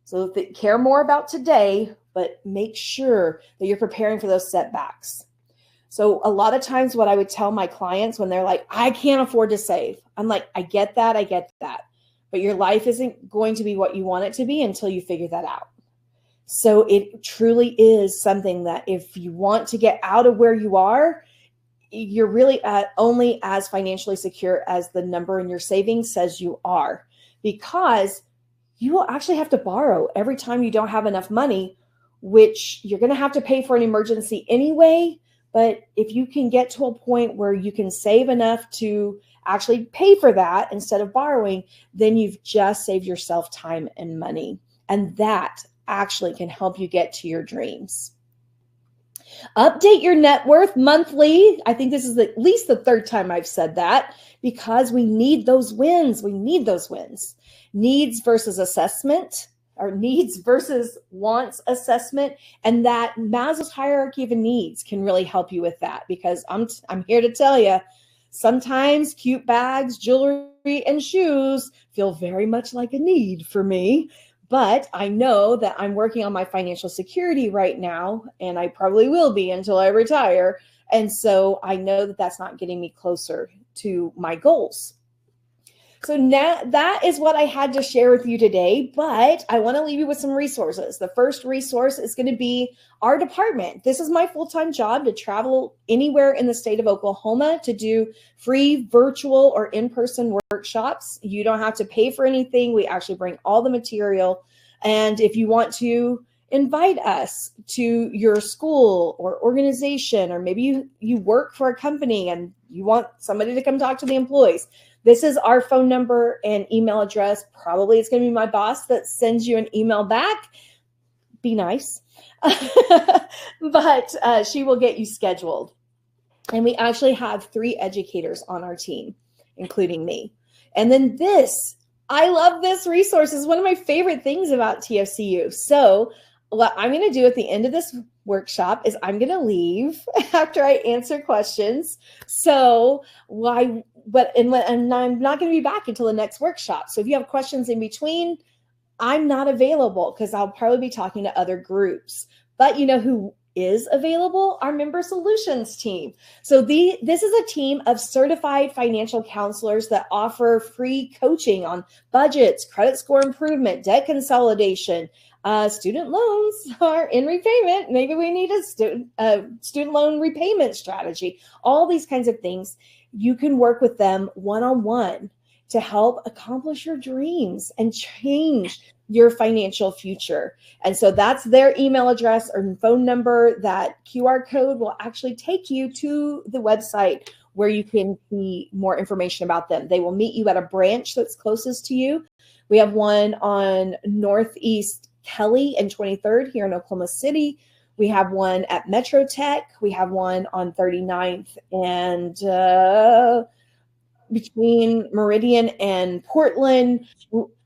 so care more about today, but make sure that you're preparing for those setbacks. So a lot of times what I would tell my clients when they're like, I can't afford to save. I'm like, I get that. but your life isn't going to be what you want it to be until you figure that out. So it truly is something that if you want to get out of where you are, you're really only as financially secure as the number in your savings says you are, because you will actually have to borrow every time you don't have enough money, which you're going to have to pay for an emergency anyway. But if you can get to a point where you can save enough to actually pay for that instead of borrowing, then you've just saved yourself time and money. And that actually can help you get to your dreams. Update your net worth monthly. I think this is at least the third time I've said that, because we need those wins. We need those wins. Needs versus assessment, or needs versus wants assessment. And that Maslow's hierarchy of needs can really help you with that, because I'm here to tell you, sometimes cute bags, jewelry, and shoes feel very much like a need for me. But I know that I'm working on my financial security right now, and I probably will be until I retire. And so I know that that's not getting me closer to my goals. So now that is what I had to share with you today, but I want to leave you with some resources. The first resource is going to be our department. This is my full-time job, to travel anywhere in the state of Oklahoma to do free virtual or in-person workshops. You don't have to pay for anything. We actually bring all the material. And if you want to invite us to your school or organization, or maybe you work for a company and you want somebody to come talk to the employees, this is our phone number and email address. Probably it's going to be my boss that sends you an email back. Be nice. But she will get you scheduled. And we actually have 3 educators on our team, including me. And then this, I love this resource. It's one of my favorite things about TFCU. So what I'm going to do at the end of this workshop is I'm going to leave after I answer questions. So and I'm not going to be back until the next workshop. So if you have questions in between, I'm not available, because I'll probably be talking to other groups. But you know who is available? Our member solutions team. So this is a team of certified financial counselors that offer free coaching on budgets, credit score improvement, debt consolidation. Student loans are in repayment. Maybe we need a student loan repayment strategy. All these kinds of things. You can work with them one-on-one to help accomplish your dreams and change your financial future. And so that's their email address or phone number. That QR code will actually take you to the website where you can see more information about them. They will meet you at a branch that's closest to you. We have one on Northeast Kelly and 23rd here in Oklahoma City. We have one at Metro Tech. We have one on 39th and between Meridian and Portland.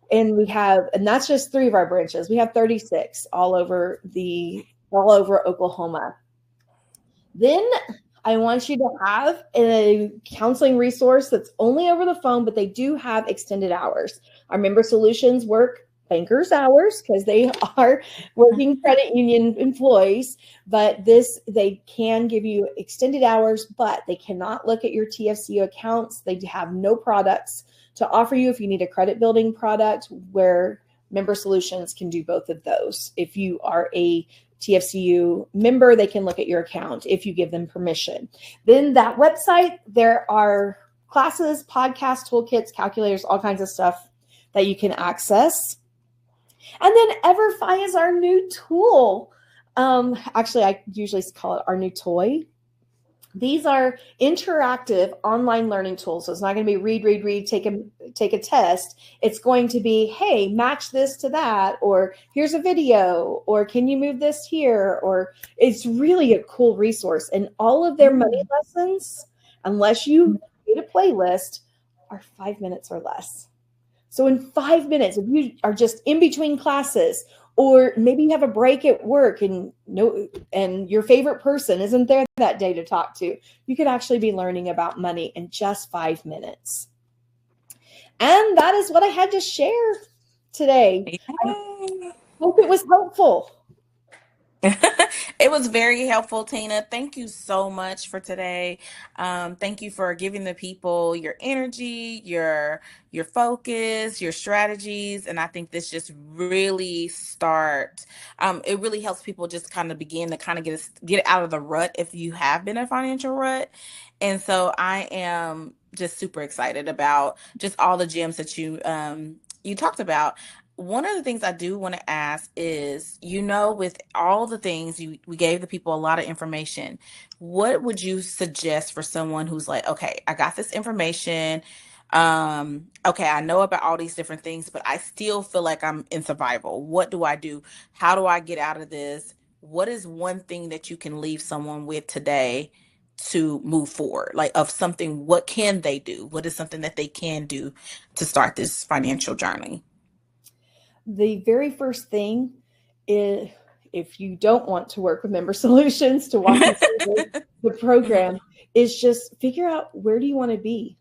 And that's just 3 of our branches. We have 36 all over Oklahoma. Then I want you to have a counseling resource that's only over the phone, but they do have extended hours. Our member solutions work bankers hours because they are working credit union employees, but they can give you extended hours, but they cannot look at your TFCO accounts. They have no products to offer you if you need a credit building product, where member solutions can do both of those. If you are a TFCU member, they can look at your account if you give them permission. Then that website, there are classes, podcasts, toolkits, calculators, all kinds of stuff that you can access. And then EverFi is our new tool. Actually, I usually call it our new toy. These are interactive online learning tools. So it's not going to be read, take a test. It's going to be, hey, match this to that, or here's a video, or can you move this here? Or it's really a cool resource. And all of their money lessons, unless you create a playlist, are 5 minutes or less. So in 5 minutes, if you are just in between classes, or maybe you have a break at work and your favorite person isn't there that day to talk to, you could actually be learning about money in just 5 minutes. And that is what I had to share today. I hope it was helpful. It was very helpful, Tina. Thank you so much for today. Thank you for giving the people your energy, your focus, your strategies, and I think this just really start. It really helps people just kind of begin to kind of get out of the rut if you have been a financial rut. And so I am just super excited about just all the gems that you talked about. One of the things I do want to ask is, with all the things we gave the people a lot of information, what would you suggest for someone who's like, okay, I got this information. Okay, I know about all these different things, but I still feel like I'm in survival. What do I do? How do I get out of this? What is one thing that you can leave someone with today to move forward? Like, of something, what can they do? What is something that they can do to start this financial journey? The very first thing is, if you don't want to work with Member Solutions to walk you through the program, is just figure out where do you want to be.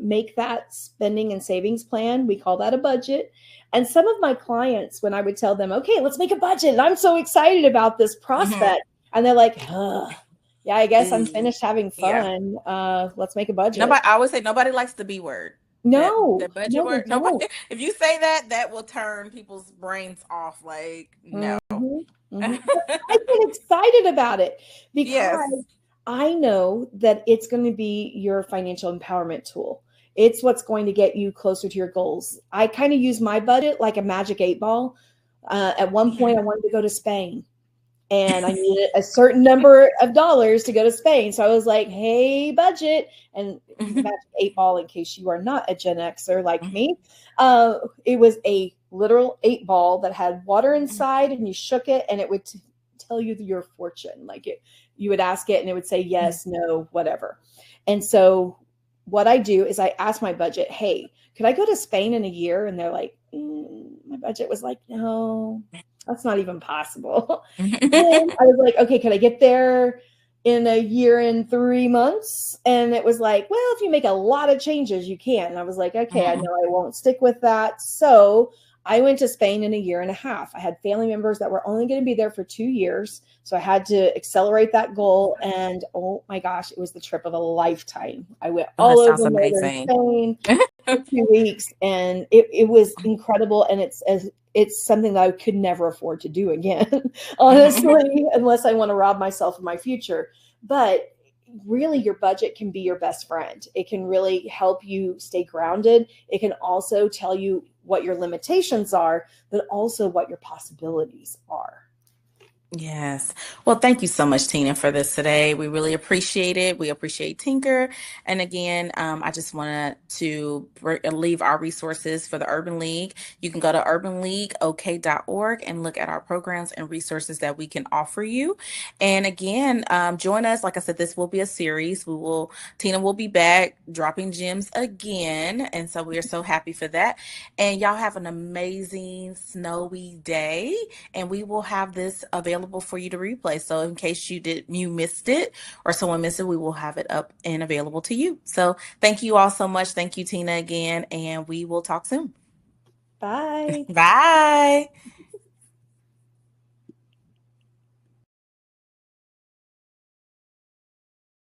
Make that spending and savings plan. We call that a budget. And some of my clients, when I would tell them, okay, let's make a budget, and I'm so excited about this Mhm. prospect, and they're like, yeah, I guess I'm Mm, finished having yeah. fun. Let's make a budget. Nobody, I always say nobody likes the B word. No, That budget no, they word. Nobody, don't. if you say that, that will turn people's brains off. Like, no. Mhm, mhm. But I get excited about it Yes. because I know that it's going to be your financial empowerment tool. It's what's going to get you closer to your goals. I kind of use my budget like a magic 8 ball. At one point, I wanted to go to Spain and I needed a certain number of dollars to go to Spain. So I was like, hey, budget. And the magic 8 ball, in case you are not a Gen Xer like me, it was a literal 8 ball that had water inside, and you shook it, and it would tell you your fortune. Like you would ask it, and it would say yes, no, whatever. And so what I do is I ask my budget, hey, could I go to Spain in a year? And they're like, my budget was like, no, that's not even possible. Then I was like, okay, can I get there in a year and 3 months? And it was like, well, if you make a lot of changes, you can. And I was like, okay, I know I won't stick with that. So I went to Spain in a year and a half. I had family members that were only going to be there for 2 years. So I had to accelerate that goal. And oh my gosh, it was the trip of a lifetime. I went Oh, all that over sounds northern amazing. Spain for 2 weeks, and it was incredible. And it's something that I could never afford to do again, honestly, unless I want to rob myself of my future. But really, your budget can be your best friend. It can really help you stay grounded. It can also tell you what your limitations are, but also what your possibilities are. Yes. Well, thank you so much, Tina, for this today. We really appreciate it. We appreciate Tinker. And again, I just wanted to leave our resources for the Urban League. You can go to urbanleagueok.org and look at our programs and resources that we can offer you. And again, join us. Like I said, this will be a series. Tina will be back dropping gems again. And so we are so happy for that. And y'all have an amazing snowy day, and we will have this available for you to replay. So in case you missed it or someone missed it, we will have it up and available to you. So thank you all so much. Thank you, Tina, again, and we will talk soon. Bye. Bye.